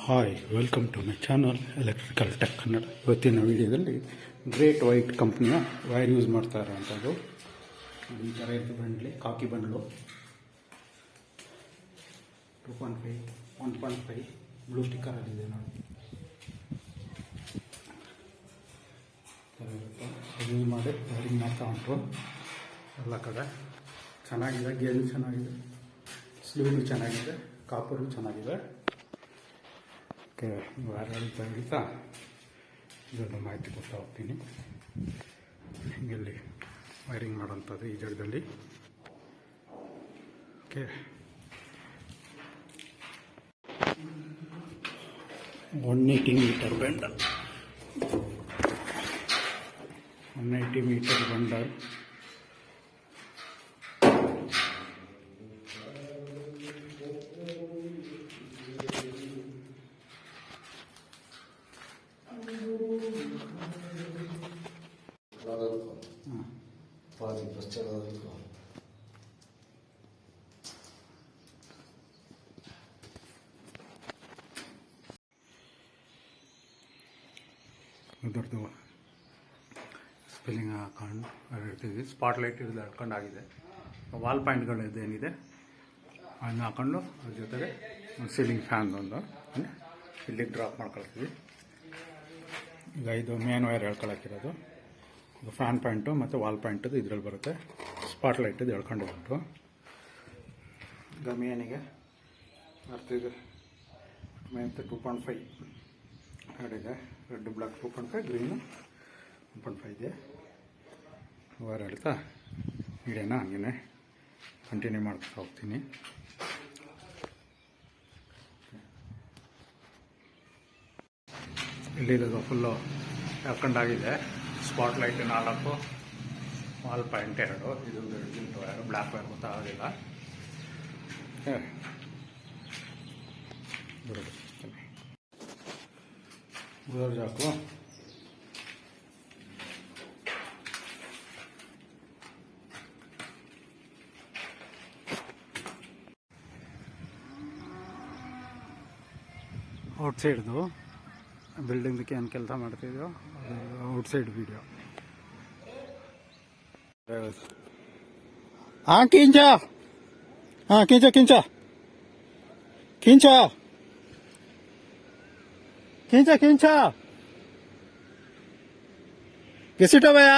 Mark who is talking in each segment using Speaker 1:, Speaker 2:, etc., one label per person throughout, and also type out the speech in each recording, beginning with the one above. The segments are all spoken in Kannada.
Speaker 1: Hi, welcome to my channel electrical tech Kannada. ಇವತ್ತಿನ ವಿಡಿಯೋದಲ್ಲಿ ಗ್ರೇಟ್ ವೈಟ್ ಕಂಪ್ನಿಯ ವೈರ್ ಯೂಸ್ ಮಾಡ್ತಾ ಇರೋವಂಥದ್ದು. ಈ ಥರ ಇದ್ದು ಬಂಡ್ಲಿ, ಕಾಕಿ ಬಂಡ್ಲು 2.5 1.5 ಬ್ಲೂ ಸ್ಟಿಕ್ಕರಲ್ಲಿದೆ ನೋಡಿ. ಯೂಸ್ ಮಾಡಿ ವೈರಿಂಗ್ ಮಾಡ್ತಾ ಉಂಟು ಎಲ್ಲ ಕಡೆ. ಚೆನ್ನಾಗಿದೆ, ಗೇಜು ಚೆನ್ನಾಗಿದೆ, ಸ್ಲೀವ್ನು ಚೆನ್ನಾಗಿದೆ, ಕಾಪರು ಚೆನ್ನಾಗಿದೆ. ಓಕೆ, ವಾರ ಹೇಳ್ತಾ ಇದೊಂದು ಮಾಹಿತಿ ಕೊಡ್ತಾ ಹೋಗ್ತೀನಿ. ಹೀಗೆಲ್ಲಿ ವೈರಿಂಗ್ ಮಾಡೋಂಥದ್ದು ಈ ಜಾಗದಲ್ಲಿ. Okay, 180 metre bundle, 180 metre bundle. ಇದರದ್ದು ಸ್ಪೆಲ್ಲಿಂಗ್ ಹಾಕೊಂಡು ಇರ್ತೀವಿ. ಸ್ಪಾಟ್ ಲೈಟ್ ಇದು ಹಾಕೊಂಡಾಗಿದೆ. ವಾಲ್ ಪಾಯಿಂಟ್ಗಳು ಇದೇನಿದೆ ಅದನ್ನ ಹಾಕೊಂಡು ಅದ್ರ ಜೊತೆಗೆ ಒಂದು ಸೀಲಿಂಗ್ ಫ್ಯಾನ್ ಒಂದು ಇಲ್ಲಿಗೆ ಡ್ರಾಪ್ ಮಾಡ್ಕೊಳ್ತೀವಿ. ಈಗ ಇದು ಮೇನ್ ವೈರ್ ಹೇಳ್ಕೊಳಕ್ಕಿರೋದು. ಇದು ಫ್ಯಾನ್ ಪಾಯಿಂಟು ಮತ್ತು ವಾಲ್ ಪಾಯಿಂಟದು ಇದರಲ್ಲಿ ಬರುತ್ತೆ. ಸ್ಪಾಟ್ ಲೈಟದು ಹೇಳ್ಕೊಂಡು ಉಂಟು. ಈಗ ಮೇನಿಗೆ ಬರ್ತಿದೆ ಮೇನ್ತು 2.5 ಎರಡಿದೆ. ರೆಡ್ ಬ್ಲಾಕ್ 2.5, ಗ್ರೀನು 1.5 ಇದೆ. ವೈರ್ ಹೇಳ್ತಾ ವಿಡಿಯೋನ ಹಂಗೆ ಕಂಟಿನ್ಯೂ ಮಾಡ್ತಾ ಹೋಗ್ತೀನಿ. ಇಲ್ಲಿರೋದು ಫುಲ್ಲು ಹಾಕೊಂಡಾಗಿದೆ. ಸ್ಪಾಟ್ ಲೈಟ್ 4, ವಾಲ್ ಪಾಯಿಂಟ್ 2, ಇದೊಂದು ಜಿಂಟು ವೈರು, ಬ್ಲ್ಯಾಕ್ ವೈರ್ ಗೊತ್ತಾಗೋದಿಲ್ಲ. ಗುದರ್ ಜಾಕು ಔಟ್ಸೈಡ್ದು ಬಿಲ್ಡಿಂಗ್ದಕ್ಕೆ ಏನು ಕೆಲಸ ಮಾಡ್ತಿದ್ದೆವು ಔಟ್ಸೈಡ್ ವಿಡಿಯೋ. ಹಾಂ ಕಿಂಚ, ಹಾಂ ಕಿಂಚ ಕಿಂಚ ಕಿಂಚ ಕಿಂಚ ಕಿಂಚ ಗೆಸಿಟೋ ಭಯ.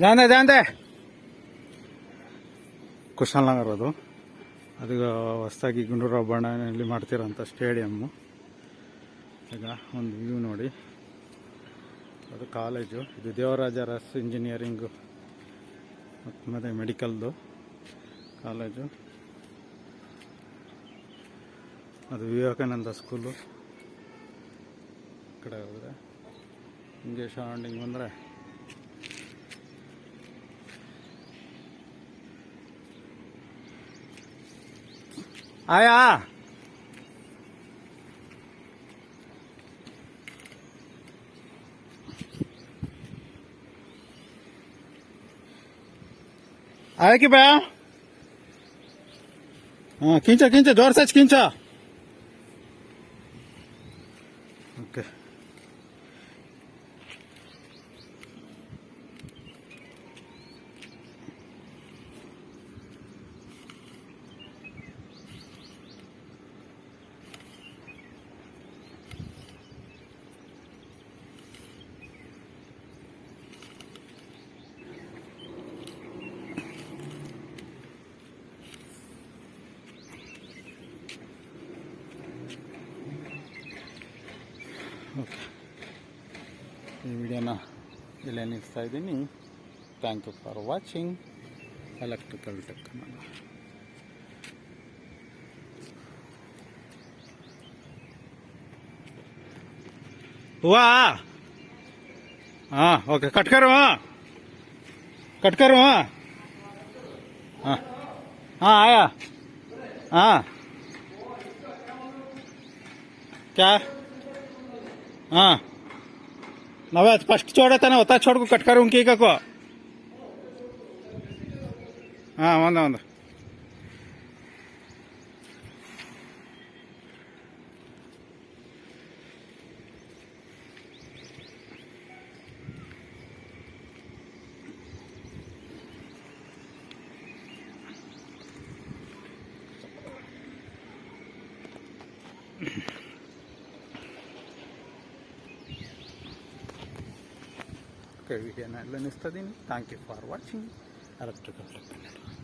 Speaker 1: ಜಾಂದೆ ಜಾಂದೆ ಕುಶಾಲನಗರ ಅದು. ಅದು ಹೊಸದಾಗಿ ಗುಂಡೂರಾವ್ ಬಣ್ಣನಲ್ಲಿ ಮಾಡ್ತಿರೋಂಥ ಸ್ಟೇಡಿಯಮ್ಮು. ಈಗ ಒಂದು ವ್ಯೂ ನೋಡಿ, ಅದು ಕಾಲೇಜು. ಇದು ದೇವರಾಜ ಅರಸ್ ಇಂಜಿನಿಯರಿಂಗು ಮತ್ತು ಮೆಡಿಕಲ್ದು ಕಾಲೇಜು. ಅದು ವಿವೇಕಾನಂದ ಸ್ಕೂಲು. ಈ ಕಡೆ ಹೋದರೆ ಹಿಂಗೆ ಸರೌಂಡಿಂಗ್ ಬಂದರೆ ಆಯಾ आया कि भैया? हाँ खींचा खींचा, जोर से खींचा. ओके, ಓಕೆ, ಈ ವಿಡಿಯೋನ ಇಲ್ಲೇ ನಿಲ್ಲಿಸ್ತಾ ಇದ್ದೀನಿ. Thank you for watching electrical tech Kannada. हुआ? हाँ ओके, कट करो. हाँ कट करो. हाँ हाँ हाँ आया. हाँ क्या? हाँ नवे फस्ट छोड़ा था ना, होता छोड़ को कट करूँ की को ಒಂದು ವಿಡಿಯೋನ ಎಲ್ಲ ನಿಲ್ಲಿಸ್ತಾ ಇದ್ದೀನಿ. Thank you for watching electrical tech Kannada.